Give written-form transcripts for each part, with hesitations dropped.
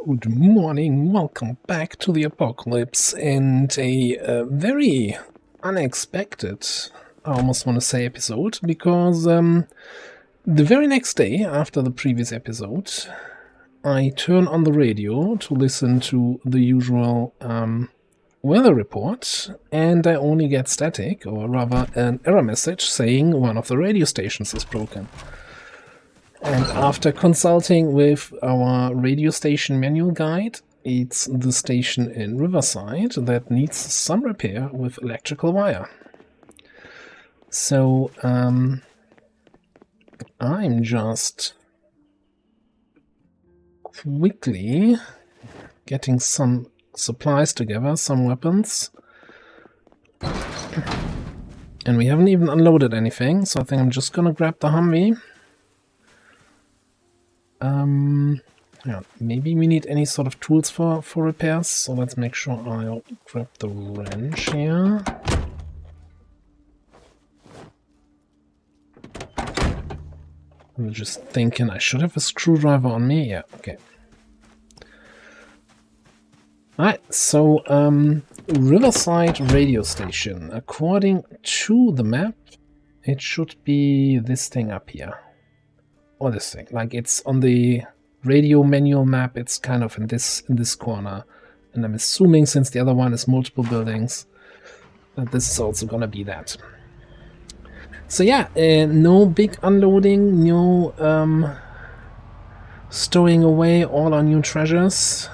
Good morning, welcome back to the apocalypse, and a very unexpected, I almost want to say, episode, because the very next day after the previous episode, I turn on the radio to listen to the usual weather report, and I only get static, or rather an error message saying one of the radio stations is broken. And after consulting with our radio station manual guide, it's the station in Riverside that needs some repair with electrical wire. So I'm just quickly getting some supplies together, some weapons. And we haven't even unloaded anything, so I think I'm just gonna grab the Humvee. Yeah, maybe we need any sort of tools for repairs, so let's make sure I'll grab the wrench here. I'm just thinking I should have a screwdriver on me. Yeah, okay. Alright, so Riverside radio station. According to the map, it should be this thing up here. Or this thing, like it's on the radio manual map, it's kind of in this corner, and I'm assuming since the other one is multiple buildings that this is also gonna be that. So yeah, no big unloading, no stowing away all our new treasures.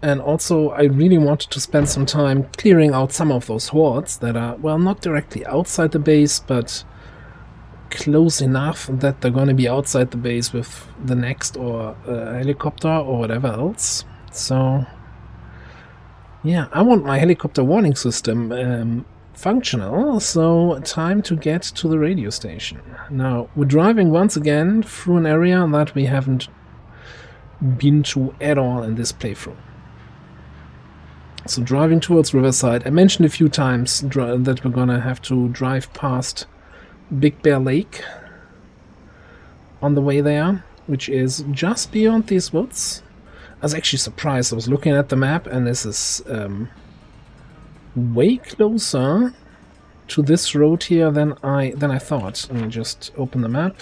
And also, I really wanted to spend some time clearing out some of those hordes that are, well, not directly outside the base, but close enough that they're going to be outside the base with the next or helicopter or whatever else. So, yeah, I want my helicopter warning system functional, so time to get to the radio station. Now, we're driving once again through an area that we haven't been to at all in this playthrough. So driving towards Riverside, I mentioned a few times that we're gonna have to drive past Big Bear Lake on the way there, which is just beyond these woods. I was actually surprised. I was looking at the map, and this is way closer to this road here than I thought. Let me just open the map,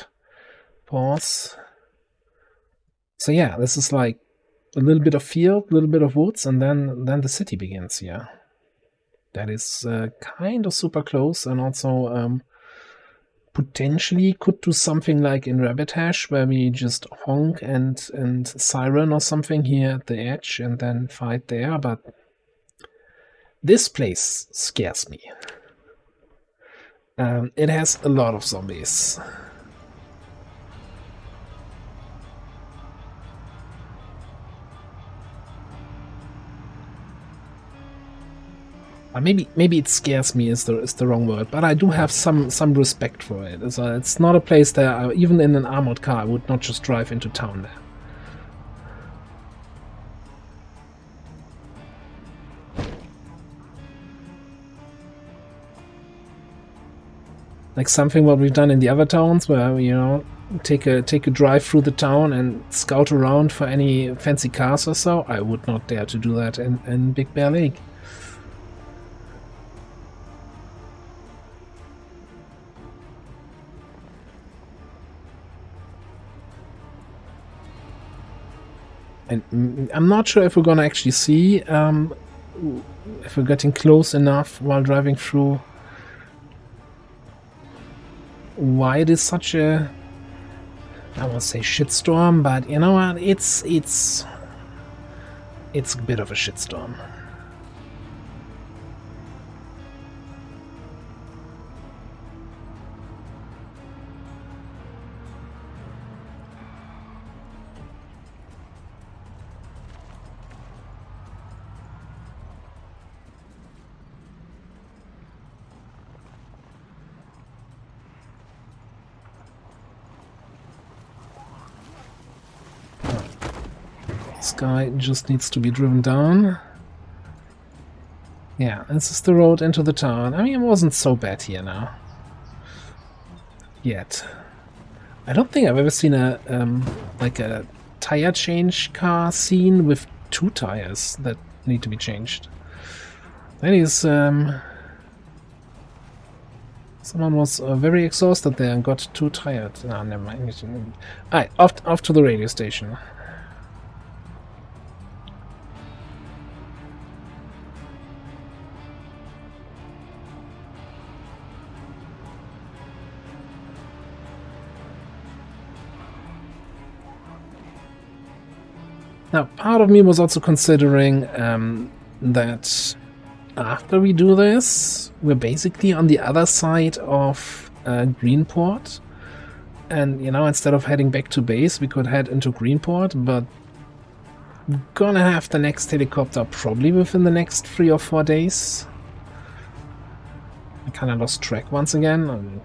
pause. So yeah, this is like a little bit of field, a little bit of woods, and then the city begins here. That is kind of super close, and also potentially could do something like in Rabbit Hash, where we just honk and siren or something here at the edge and then fight there, but this place scares me. It has a lot of zombies. Maybe it scares me is the wrong word, but I do have some respect for it. It's not a place that even in an armored car I would not just drive into town there. Like something what we've done in the other towns, where take a drive through the town and scout around for any fancy cars or so. I would not dare to do that in Big Bear Lake. And I'm not sure if we're gonna actually see if we're getting close enough while driving through why it is such a, I won't say shitstorm, but you know what, it's a bit of a shitstorm. This guy just needs to be driven down. Yeah, this is the road into the town. I mean, it wasn't so bad here now. Yet. I don't think I've ever seen a like a tire change car scene with 2 tires that need to be changed. That is someone was very exhausted there and got too tired. Ah, never mind. Alright, off to the radio station. Now, part of me was also considering that after we do this, we're basically on the other side of Greenport. And, you know, instead of heading back to base, we could head into Greenport, but we're gonna have the next helicopter probably within the next 3 or 4 days. I kinda lost track once again.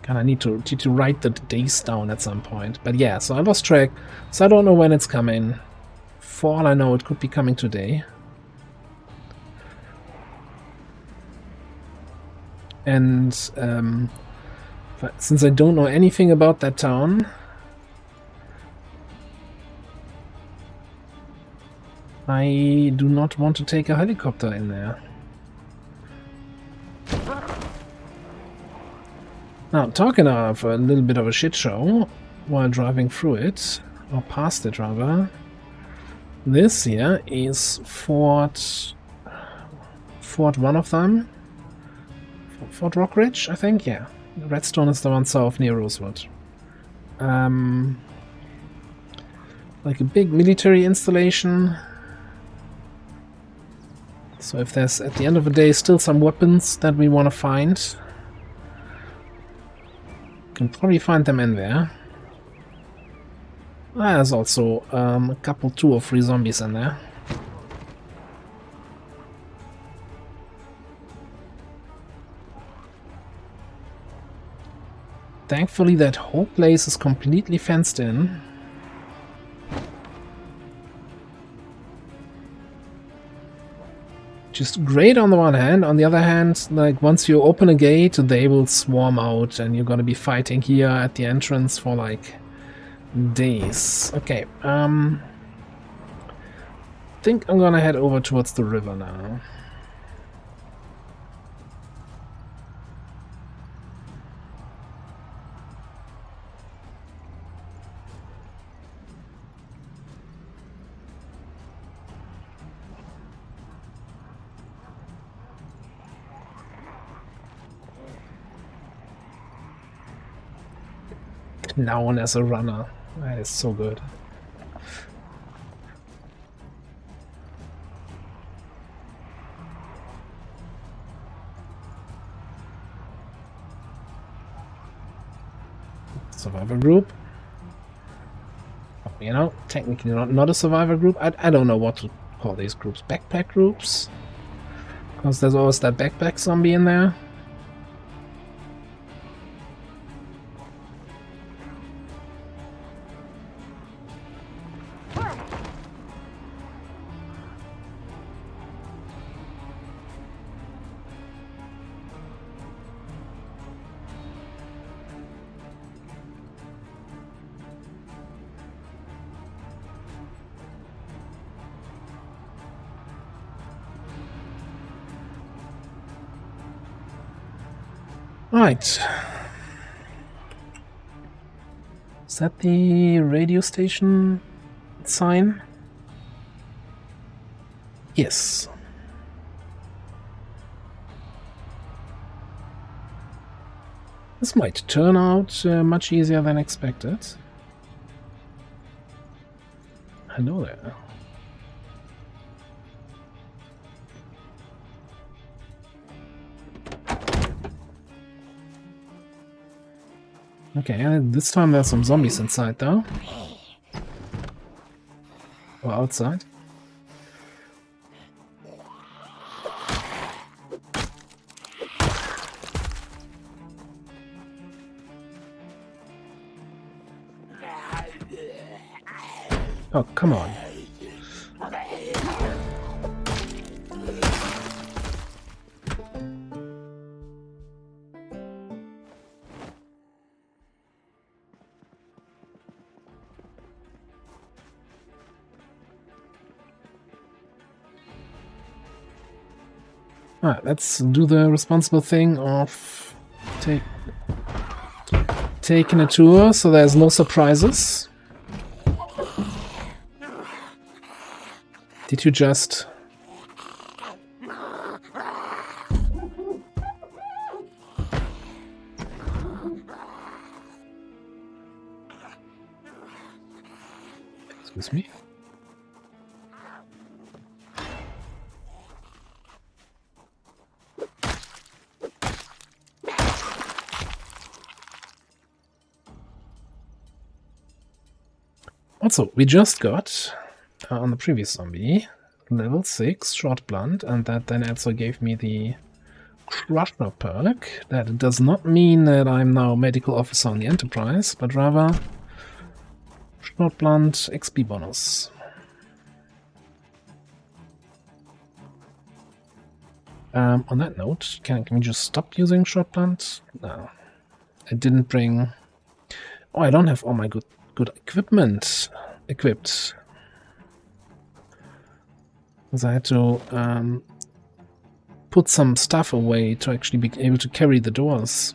Kinda need to write the days down at some point. But yeah, so I lost track, so I don't know when it's coming. For all I know, it could be coming today. And since I don't know anything about that town, I do not want to take a helicopter in there. Now, talking of a little bit of a shit show while driving through it, or past it rather, this here is Fort one of them. Fort Rockridge, I think, yeah. Redstone is the one south near Rosewood. Like a big military installation. So if there's, at the end of the day, still some weapons that we want to find, can probably find them in there. There's also a couple, 2 or 3 zombies in there. Thankfully that whole place is completely fenced in. Just great on the one hand, on the other hand, like once you open a gate, they will swarm out and you're gonna be fighting here at the entrance for like days. Okay, I think I'm gonna head over towards the river now. Known as a runner. That is so good. Survivor group. You know, technically not a survivor group. I don't know what to call these groups. Backpack groups? Because there's always that backpack zombie in there. Right. Is that the radio station sign? Yes. This might turn out much easier than expected. Hello there. Okay, this time there's some zombies inside though. Or outside. Oh, come on. Alright, let's do the responsible thing of taking a tour so there's no surprises. Did you just... Excuse me? Also, we just got, on the previous zombie, level 6 short blunt, and that then also gave me the crusher perk. That does not mean that I'm now medical officer on the Enterprise, but rather short blunt XP bonus. On that note, can we just stop using short blunt? No. I didn't bring... Oh, I don't have all my good equipment equipped. Because I had to put some stuff away to actually be able to carry the doors.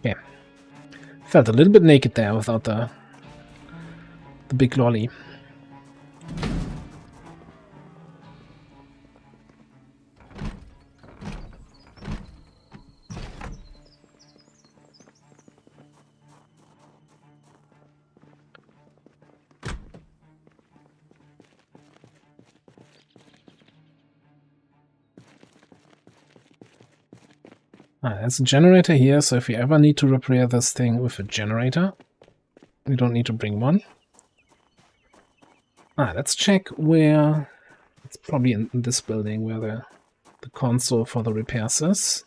Yeah. Felt a little bit naked there without the big lolly. There's a generator here, so if you ever need to repair this thing with a generator, you don't need to bring one. Let's check where... It's probably in this building where the console for the repairs is.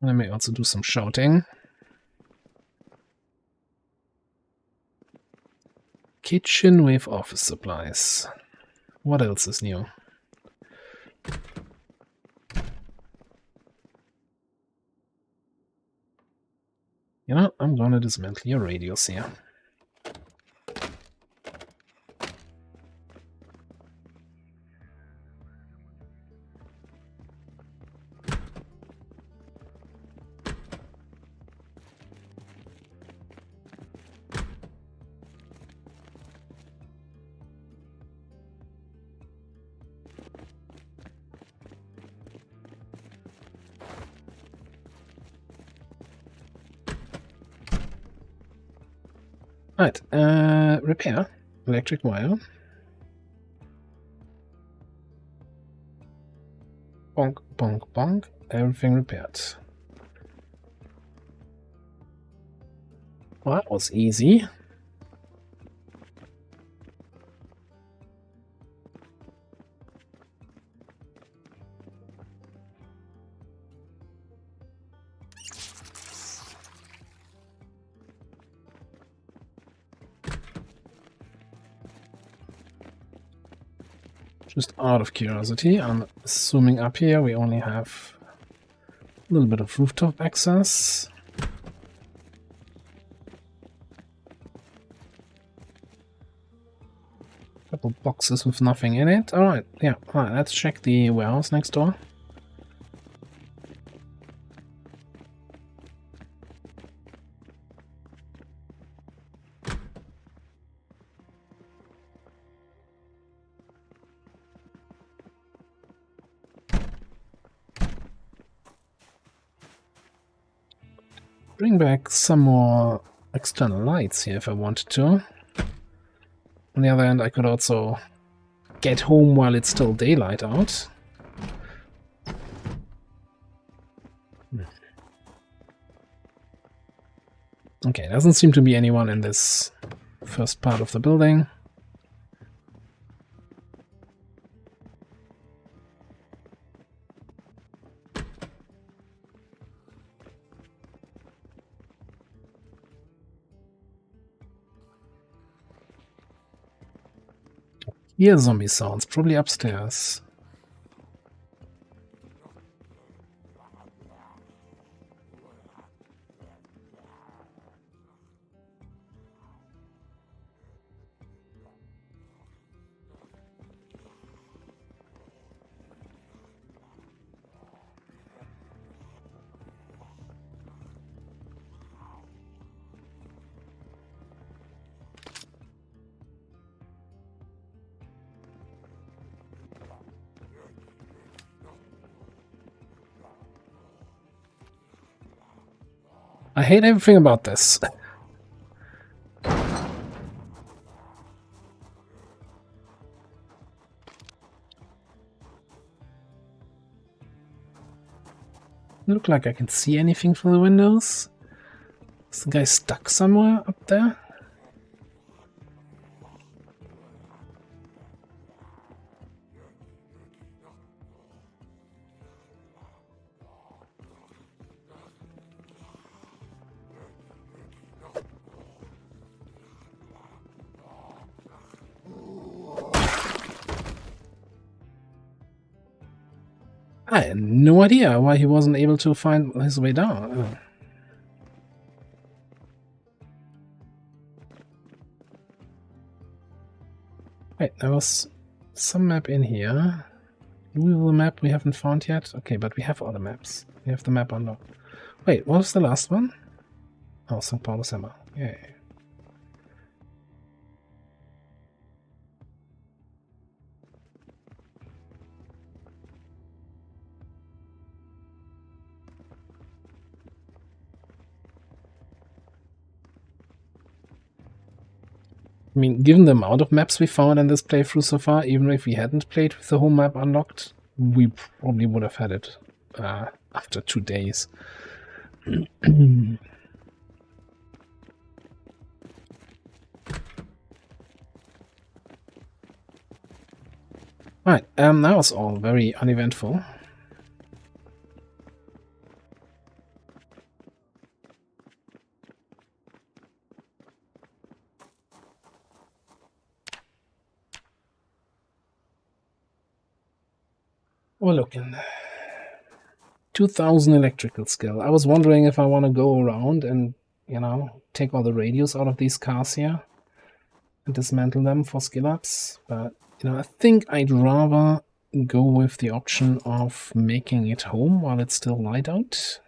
I may also do some shouting. Kitchen with office supplies. What else is new? You know, I'm gonna dismantle your radios here. Right, repair. Electric wire. Bonk, bonk, bonk. Everything repaired. Well, that was easy. Just out of curiosity, I'm assuming up here we only have a little bit of rooftop access. Couple boxes with nothing in it. Alright, yeah, alright, let's check the warehouse next door. Bring back some more external lights here if I wanted to. On the other hand, I could also get home while it's still daylight out. Okay, doesn't seem to be anyone in this first part of the building. Hear zombie sounds, probably upstairs. I hate everything about this. Look like I can see anything through the windows. Is the guy stuck somewhere up there? I had no idea why he wasn't able to find his way down. Oh. Wait, there was some map in here. Louisville map we haven't found yet. Okay, but we have other maps. We have the map unlocked. Wait, what was the last one? Oh, St. Paul's Hammer. Yay. I mean, given the amount of maps we found in this playthrough so far, even if we hadn't played with the whole map unlocked, we probably would have had it after 2 days. Right, that was all very uneventful. We're looking. 2000 electrical skill. I was wondering if I want to go around and, you know, take all the radios out of these cars here and dismantle them for skill ups, but, you know, I think I'd rather go with the option of making it home while it's still light out.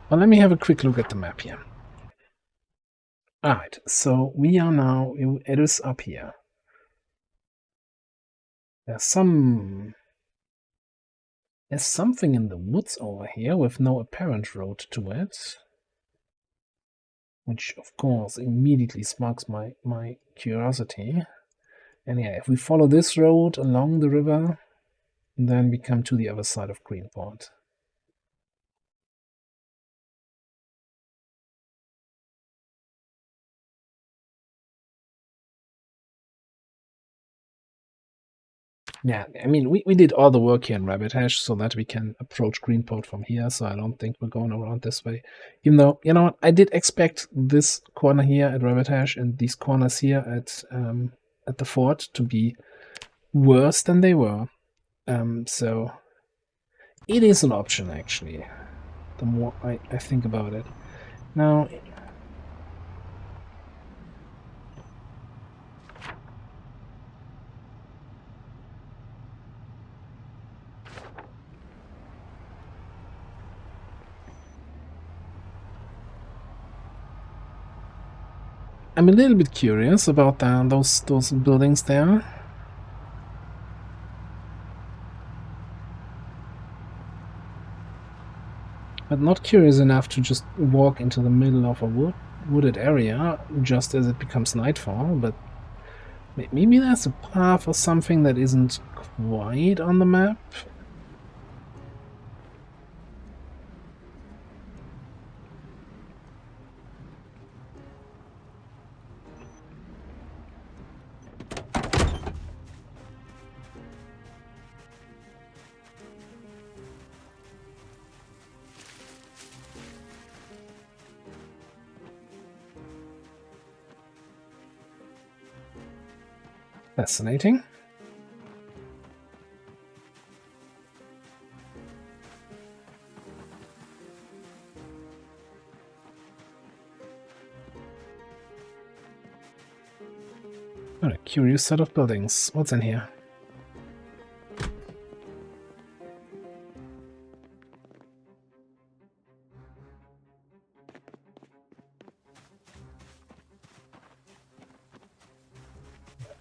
Well, let me have a quick look at the map here. Alright, so we are now, it is up here. There's something in the woods over here with no apparent road to it. Which, of course, immediately sparks my curiosity. And yeah, if we follow this road along the river, then we come to the other side of Greenport. Yeah, I mean, we did all the work here in Rabbit Hash so that we can approach Greenport from here, so I don't think we're going around this way. Even though, you know what, I did expect this corner here at Rabbit Hash and these corners here at the fort to be worse than they were. So it is an option, actually, the more I think about it. Now, I'm a little bit curious about those buildings there. But not curious enough to just walk into the middle of a wooded area just as it becomes nightfall, but maybe there's a path or something that isn't quite on the map. Fascinating. What a curious set of buildings. What's in here?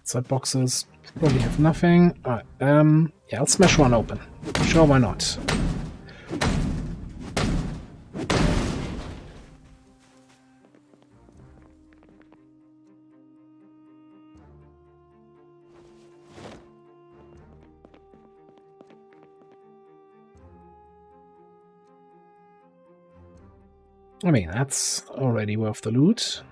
Side boxes probably have nothing. Alright, yeah, I'll smash one open. Sure, why not? I mean, that's already worth the loot.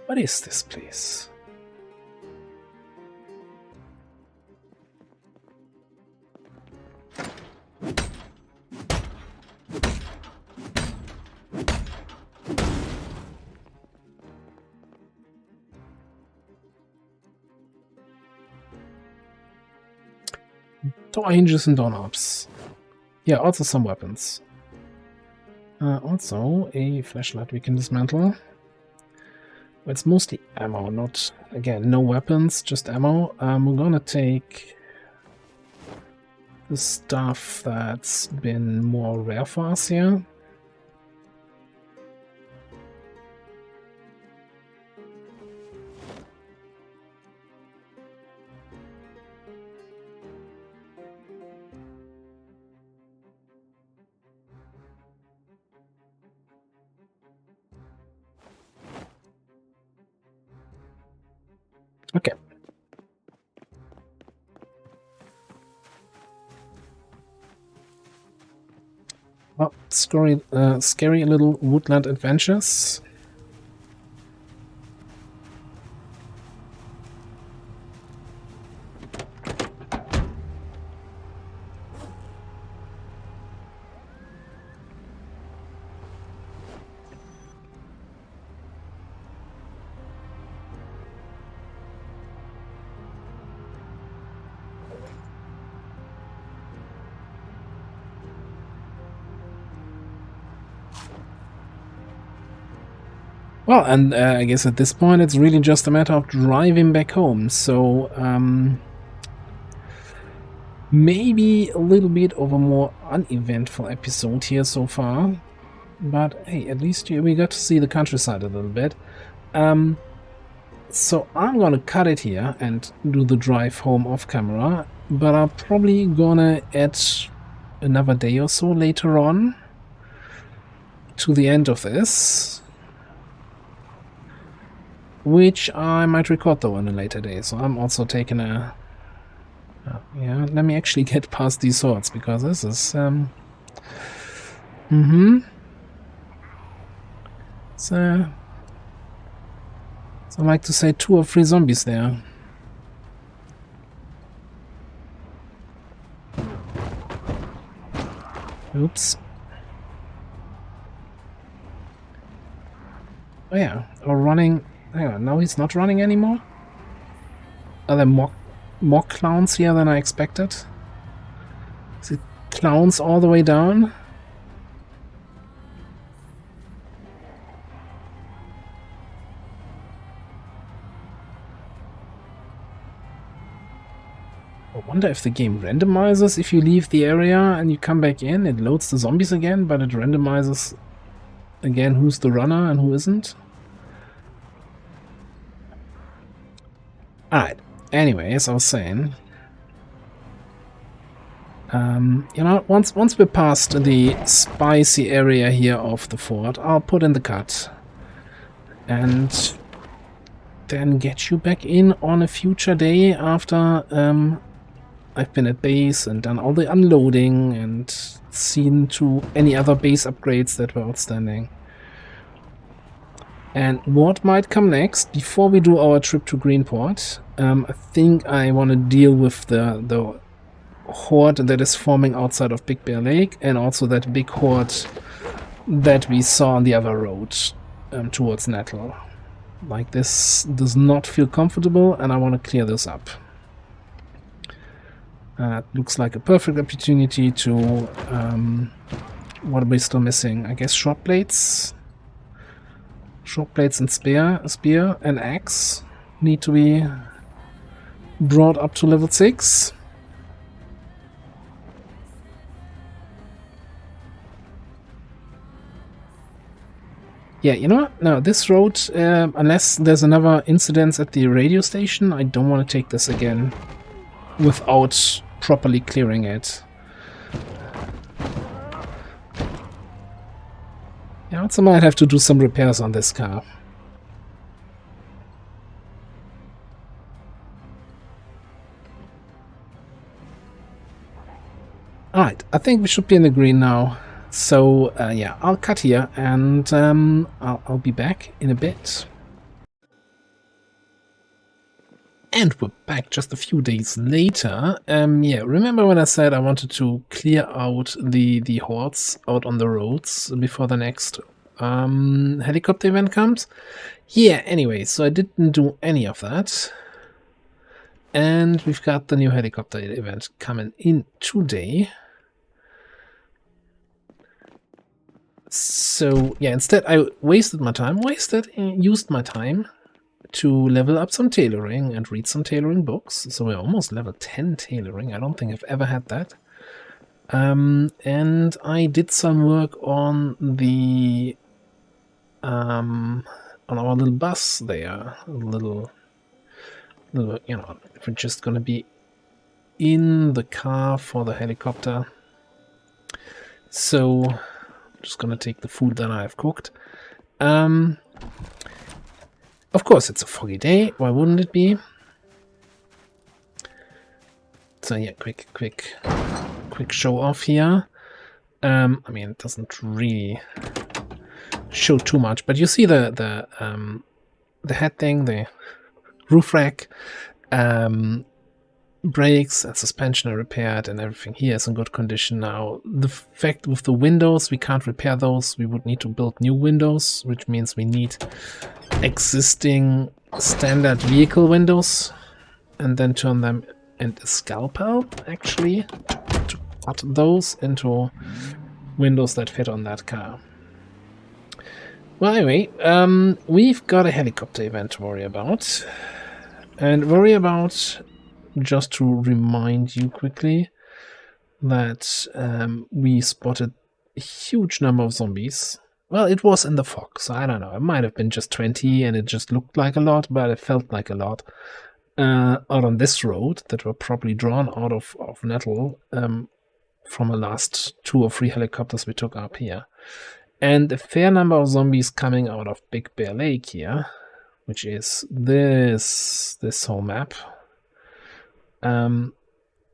What is this place? Door hinges and doorknobs. Yeah, also some weapons. Also a flashlight we can dismantle. It's mostly ammo, not, again, no weapons, just ammo. We're gonna take the stuff that's been more rare for us here. Okay. Well, scary little woodland adventures. Well, and I guess at this point it's really just a matter of driving back home, so maybe a little bit of a more uneventful episode here so far, but hey, at least we got to see the countryside a little bit. So I'm gonna cut it here and do the drive home off camera, but I'm probably gonna add another day or so later on to the end of this, which I might record though on a later day. So I'm also taking a yeah, let me actually get past these swords, because this is so I like to say 2 or 3 zombies there. Oops. Oh yeah, or running. Hang on, now he's not running anymore? Are there more clowns here than I expected? Is it clowns all the way down? I wonder if the game randomizes if you leave the area and you come back in. It loads the zombies again, but it randomizes again who's the runner and who isn't. Alright, anyway, as I was saying, you know, once we're past the spicy area here of the fort, I'll put in the cut. And then get you back in on a future day after I've been at base and done all the unloading and seen to any other base upgrades that were outstanding. And what might come next, before we do our trip to Greenport, I think I want to deal with the horde that is forming outside of Big Bear Lake, and also that big horde that we saw on the other road towards Nettle. Like, this does not feel comfortable, and I want to clear this up. Looks like a perfect opportunity to... what are we still missing? I guess short blades? Short blades and spear and axe need to be brought up to level 6. Yeah, you know what? No, this road, unless there's another incident at the radio station, I don't want to take this again without properly clearing it. I also might have to do some repairs on this car. Alright, I think we should be in the green now. So, yeah, I'll cut here and I'll be back in a bit. And we're back just a few days later. Yeah, remember when I said I wanted to clear out the hordes out on the roads before the next helicopter event comes? Yeah, anyway, so I didn't do any of that. And we've got the new helicopter event coming in today. So, yeah, instead I used my time to level up some tailoring and read some tailoring books. So we're almost level 10 tailoring. I don't think I've ever had that. And I did some work on the on our little bus there. A little, you know, if we're just gonna be in the car for the helicopter. So I'm just gonna take the food that I've cooked. Of course, it's a foggy day. Why wouldn't it be? So yeah, quick show off here. I mean, it doesn't really show too much, but you see the head thing, the roof rack, brakes and suspension are repaired, and everything here is in good condition now. The fact with the windows, we can't repair those. We would need to build new windows, which means we need existing standard vehicle windows and then turn them into scalpel, actually, to cut those into windows that fit on that car. Well, anyway, we've got a helicopter event to worry about. Just to remind you quickly, that we spotted a huge number of zombies. Well, it was in the fog, so I don't know. It might have been just 20 and it just looked like a lot, but it felt like a lot. Out on this road that were probably drawn out of Nettle from the last 2 or 3 helicopters we took up here. And a fair number of zombies coming out of Big Bear Lake here, which is this whole map.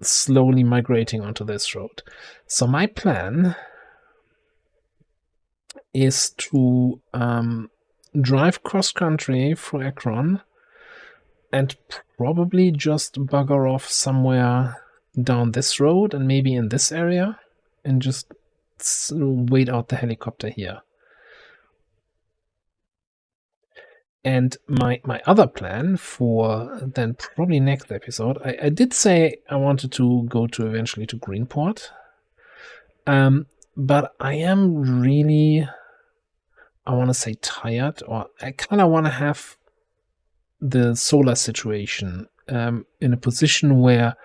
Slowly migrating onto this road. So my plan is to drive cross-country through Akron and probably just bugger off somewhere down this road and maybe in this area and just wait out the helicopter here. And my other plan for then probably next episode, I did say I wanted to go to eventually to Greenport. But I am really, I want to say tired, or I kind of want to have the solar situation in a position where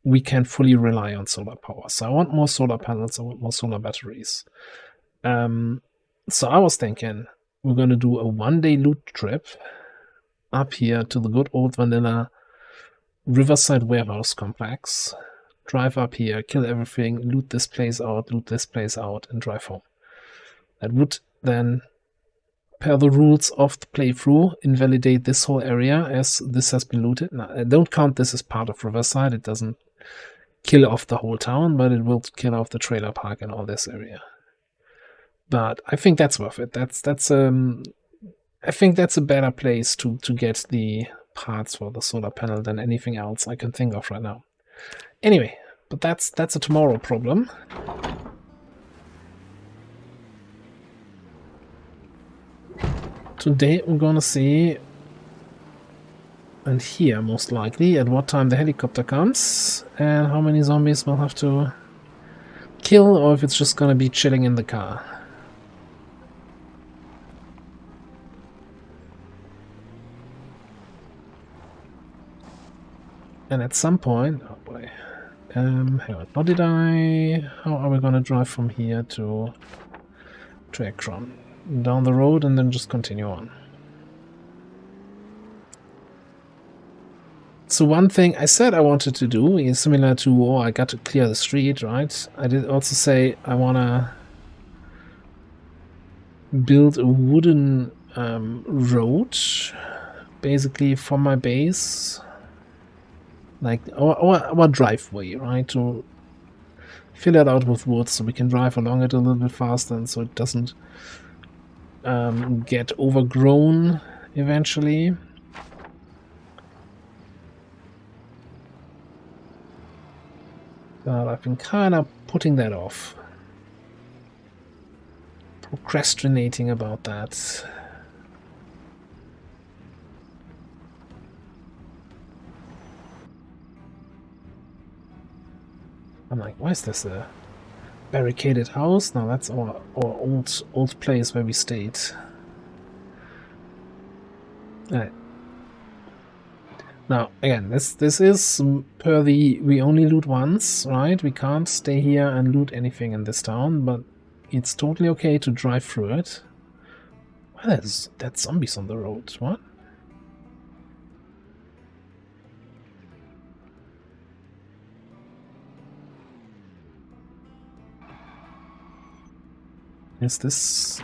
we can fully rely on solar power. So I want more solar panels, I want more solar batteries. So I was thinking we're going to do a 1-day loot trip up here to the good old vanilla Riverside Warehouse Complex. Drive up here, kill everything, loot this place out, and drive home. That would then per the rules of the playthrough, invalidate this whole area as this has been looted. Now, I don't count this as part of Riverside. It doesn't kill off the whole town, but it will kill off the trailer park and all this area. But I think that's worth it. I think that's a better place to get the parts for the solar panel than anything else I can think of right now. Anyway, but that's a tomorrow problem. Today we're gonna see, and here most likely, at what time the helicopter comes and how many zombies we'll have to kill, or if it's just gonna be chilling in the car. And at some point, oh boy, hang on, how are we gonna drive from here to Akron? Down the road and then just continue on. So one thing I said I wanted to do is similar to, oh, I got to clear the street, right? I did also say I wanna build a wooden road, basically from my base, like our driveway, right? To fill it out with wood so we can drive along it a little bit faster and so it doesn't get overgrown eventually. But I've been kind of putting that off. Procrastinating about that. I'm like, why is this a barricaded house? No, that's our old place where we stayed. Alright. Now, again, this is per the we only loot once, right? We can't stay here and loot anything in this town, but it's totally okay to drive through it. Well, that's zombies on the road. What? Is this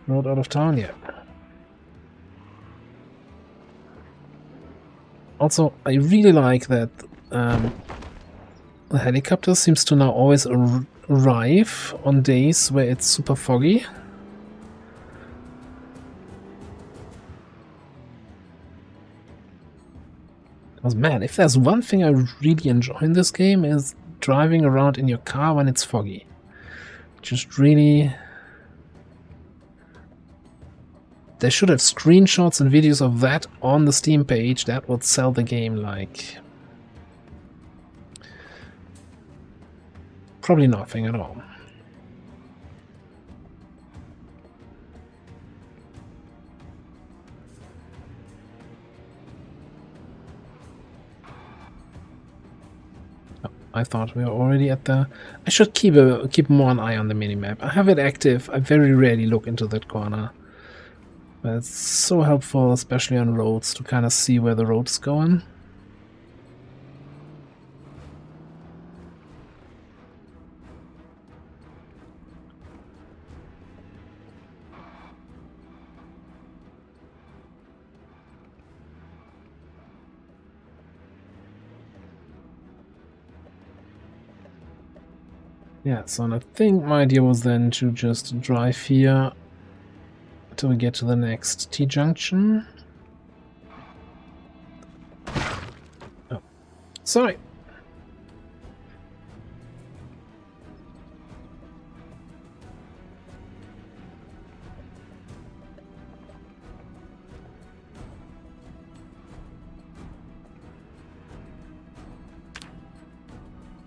road out of town yet? Also, I really like that the helicopter seems to now always arrive on days where it's super foggy. Because man, if there's one thing I really enjoy in this game is driving around in your car when it's foggy. Just really... They should have screenshots and videos of that on the Steam page. That would sell the game like... probably nothing at all. Oh, I thought we were already at the... I should keep more an eye on the minimap. I have it active. I very rarely look into that corner. But it's so helpful, especially on roads, to kind of see where the road's going. Yeah, so I think my idea was then to just drive here till we get to the next T-junction. Oh, sorry.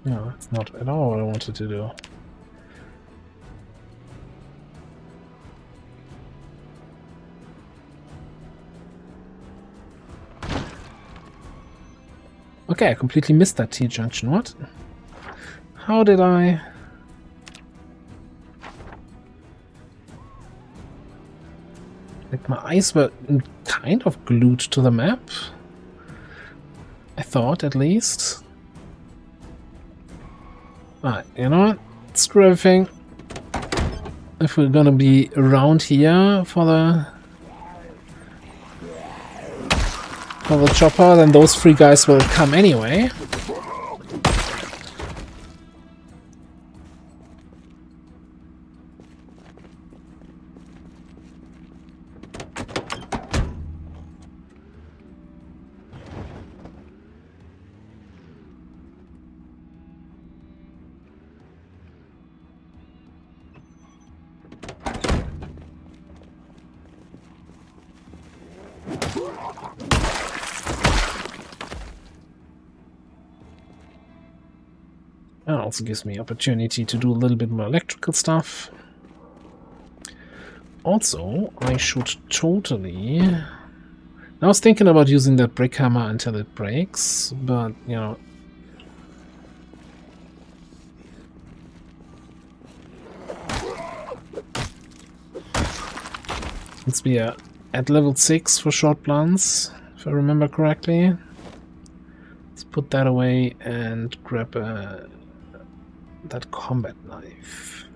No, that's not at all what I wanted to do. Okay, I completely missed that T-junction. What? How did I... Like, my eyes were kind of glued to the map. I thought, at least. Alright, you know what? Screw everything. if we're gonna be around here for the chopper, then those three guys will come anyway. That also gives me opportunity to do a little bit more electrical stuff. Also, I should totally... I was thinking about using that brick hammer until it breaks, but, you know... Since we are at level 6 for short blunts, if I remember correctly. Let's put that away and grab that combat knife.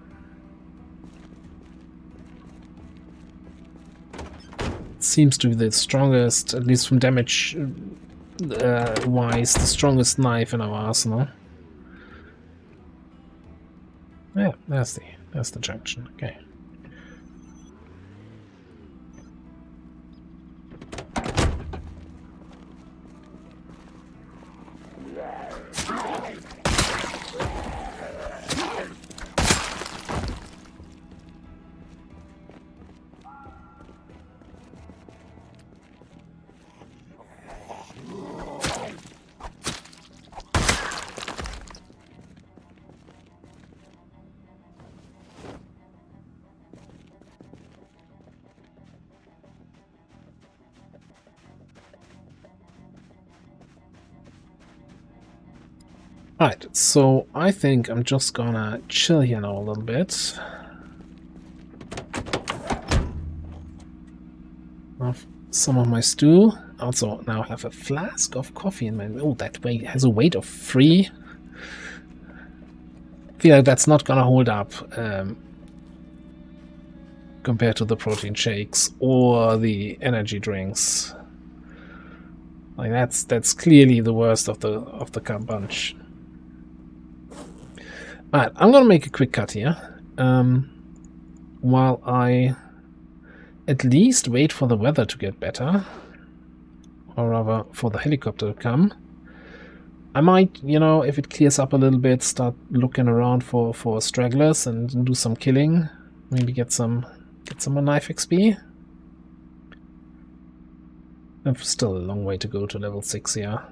It seems to be the strongest, at least from damage wise, the strongest knife in our arsenal. Yeah, there's the junction. Okay. Right, so I think I'm just gonna chill here now a little bit. Have some of my stew. Also now have a flask of coffee in my... Oh, that weight has a weight of 3. I feel like that's not gonna hold up compared to the protein shakes or the energy drinks. Like that's clearly the worst of the bunch. Alright, I'm gonna make a quick cut here, while I at least wait for the weather to get better, or rather for the helicopter to come. I might, you know, if it clears up a little bit, start looking around for stragglers and do some killing, maybe get some more knife XP. There's still a long way to go to level 6 here,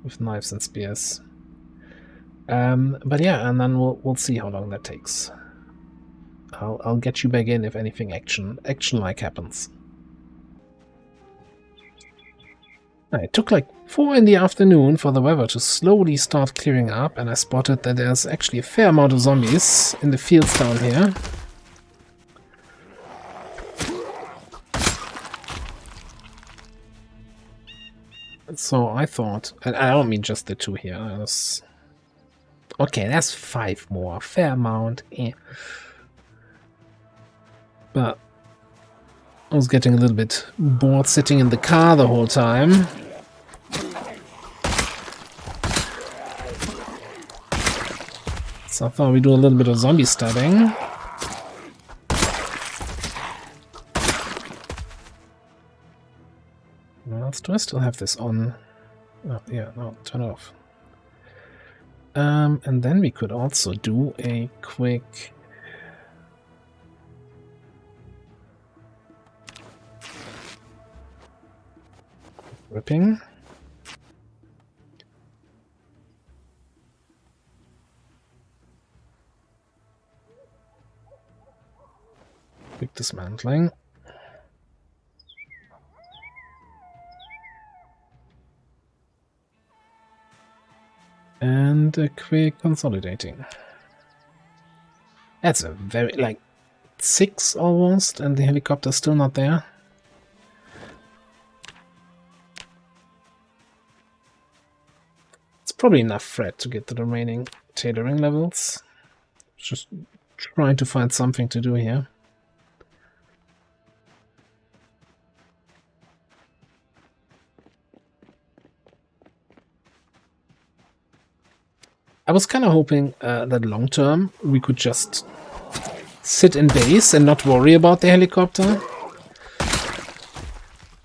with knives and spears. But yeah, and then we'll see how long that takes. I'll get you back in if anything action-like happens. It took like 4 in the afternoon for the weather to slowly start clearing up, and I spotted that there's actually a fair amount of zombies in the fields down here. So I thought, and I don't mean just the 2 here, okay, that's 5 more, fair amount, But I was getting a little bit bored sitting in the car the whole time. So I thought we'd do a little bit of zombie studying. What else do I still have this on? Oh, yeah, no, turn it off. And then we could also do a quick... ripping. Quick dismantling. And a quick consolidating. That's a very, like, 6 almost, and the helicopter's still not there. It's probably enough thread to get to the remaining tailoring levels. Just trying to find something to do here. I was kind of hoping that long term we could just sit in base and not worry about the helicopter.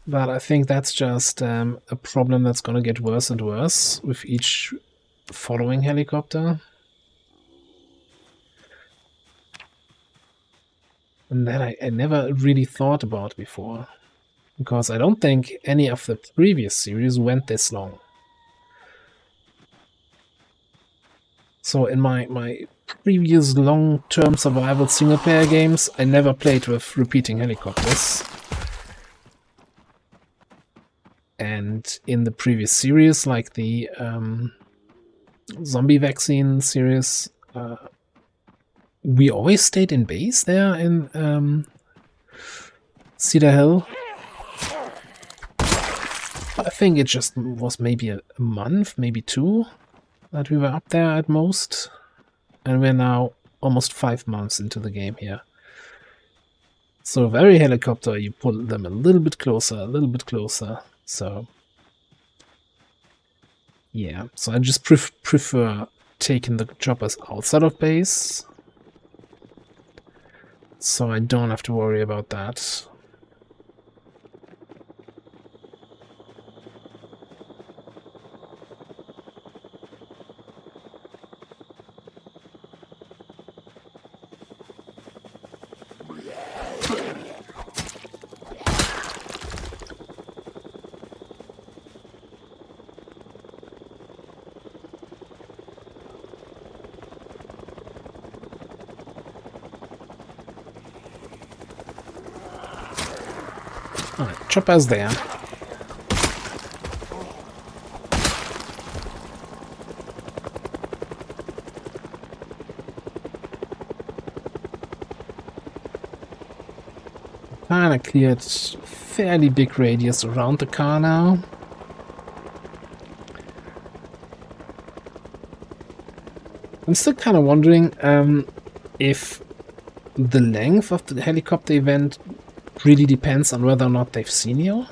But I think that's just a problem that's going to get worse and worse with each following helicopter. And that I never really thought about before. Because I don't think any of the previous series went this long. So in my previous long-term survival single-player games, I never played with repeating helicopters. And in the previous series, like the zombie vaccine series, we always stayed in base there in Cedar Hill. I think it just was maybe a month, maybe 2, that we were up there at most. And we're now almost 5 months into the game here. So every helicopter, you pull them a little bit closer, So, yeah. So I just prefer taking the choppers outside of base. So I don't have to worry about that. Alright, chopper's there. Kinda cleared fairly big radius around the car now. I'm still kind of wondering if the length of the helicopter event really depends on whether or not they've seen you.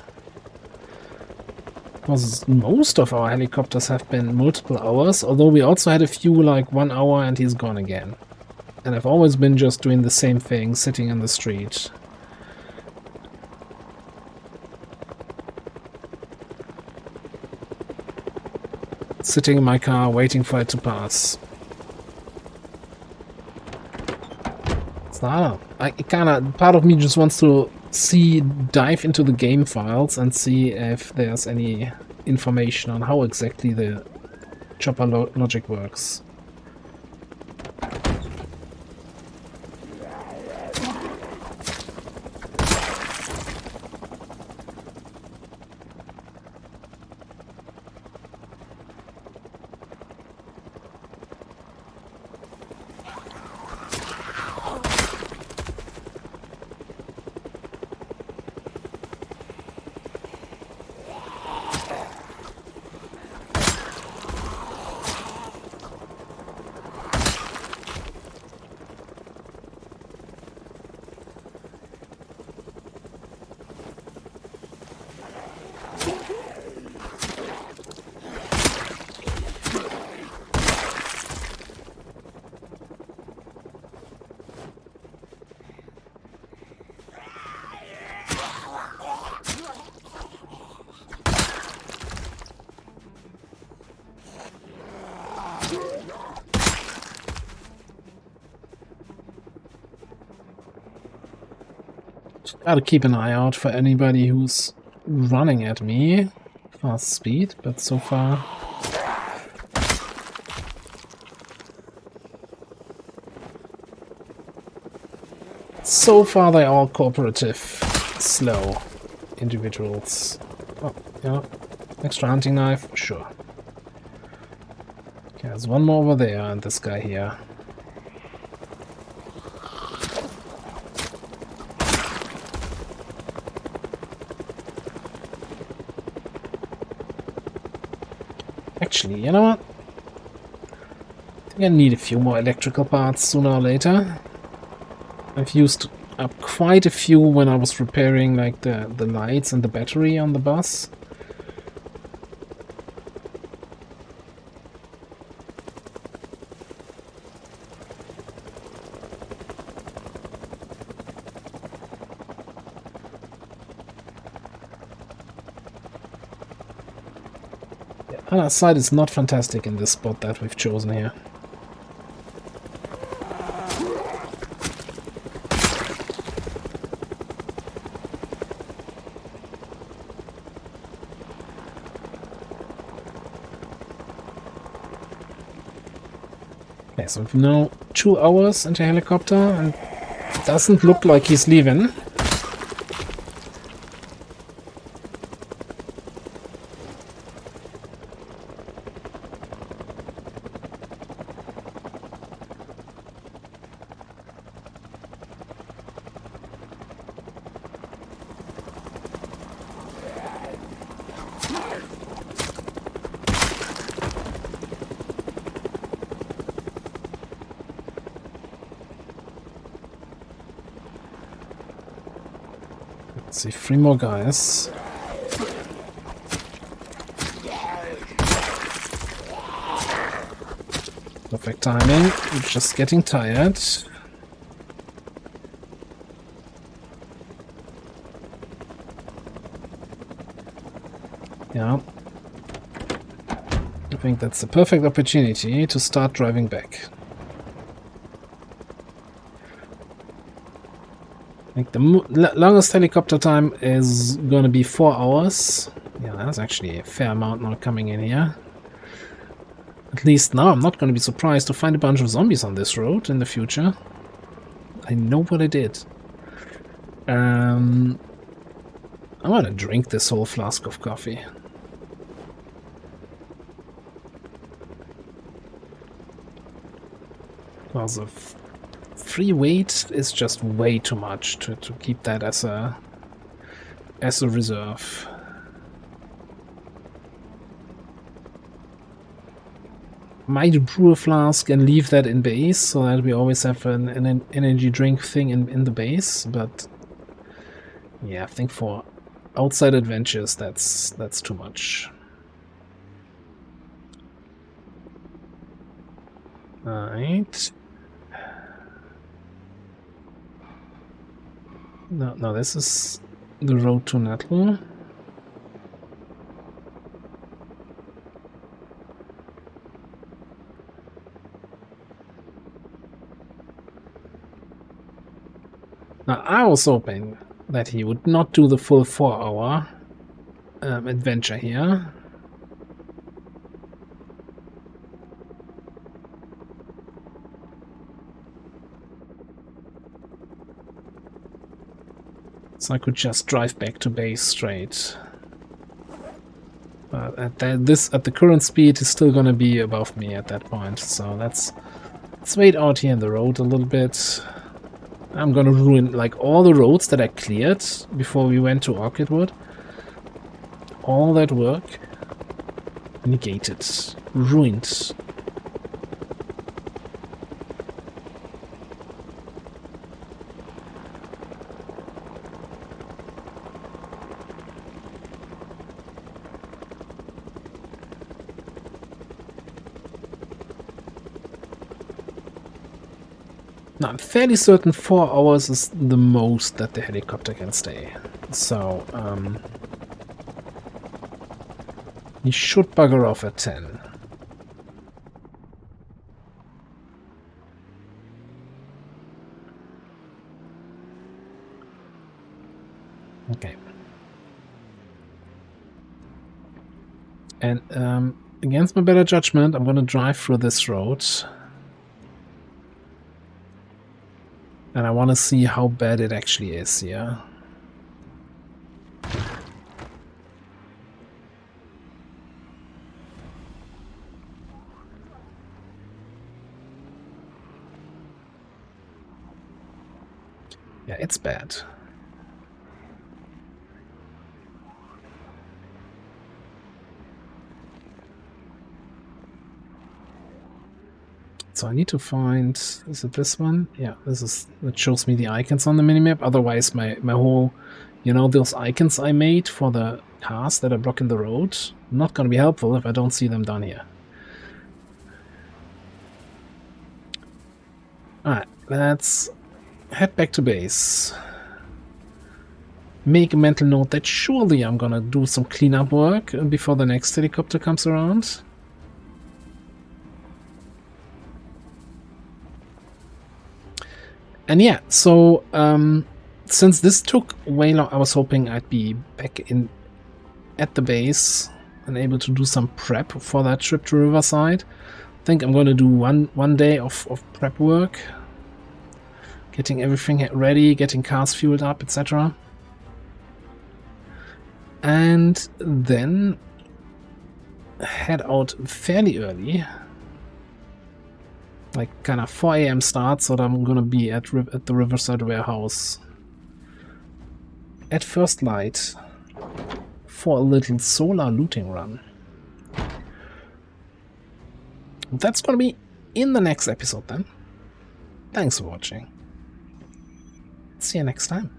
Because most of our helicopters have been multiple hours, although we also had a few like 1 hour and he's gone again. And I've always been just doing the same thing, sitting in the street. Sitting in my car, waiting for it to pass. I kinda, part of me just wants to dive into the game files and see if there's any information on how exactly the chopper logic works. Gotta keep an eye out for anybody who's running at me. Fast speed, but so far... So far they're all cooperative, slow individuals. Oh, yeah. Extra hunting knife? Sure. Okay, there's one more over there and this guy here. Actually, you know what? I think I need a few more electrical parts sooner or later. I've used up quite a few when I was repairing like the lights and the battery on the bus. The other side is not fantastic in this spot that we've chosen here. Okay, so we've now 2 hours into helicopter and it doesn't look like he's leaving. Let's see, 3 more guys. Perfect timing. I'm just getting tired. Yeah. I think that's the perfect opportunity to start driving back. I think the longest helicopter time is gonna be 4 hours. Yeah, that's actually a fair amount now coming in here. At least now I'm not gonna be surprised to find a bunch of zombies on this road in the future. I know what I did. I'm gonna drink this whole flask of coffee. Because of free weight is just way too much to keep that as a reserve. Might brew a flask and leave that in base so that we always have an energy drink thing in the base, but yeah, I think for outside adventures that's too much. Alright. No, this is the road to Nettle. Now, I was hoping that he would not do the full 4-hour adventure here. So I could just drive back to base straight. But at the current speed is still gonna be above me at that point. So let's wait out here in the road a little bit. I'm gonna ruin like all the roads that I cleared before we went to Orchidwood. All that work negated, ruined. Now, I'm fairly certain 4 hours is the most that the helicopter can stay. So, he should bugger off at 10. Okay. And against my better judgment, I'm going to drive through this road. And I want to see how bad it actually is here. Yeah, it's bad. So I need to find, is it this one? Yeah, this is, it shows me the icons on the minimap. Otherwise my whole, you know, those icons I made for the cars that are blocking the road, not gonna be helpful if I don't see them down here. Alright, let's head back to base. Make a mental note that surely I'm gonna do some cleanup work before the next helicopter comes around. And yeah, so since this took way long, I was hoping I'd be back in at the base and able to do some prep for that trip to Riverside. I think I'm going to do one day of prep work, getting everything ready, getting cars fueled up, etc. And then head out fairly early. Like kind of 4 AM start, so that I'm gonna be at the Riverside warehouse at first light for a little solar looting run. That's gonna be in the next episode then. Thanks for watching. See you next time.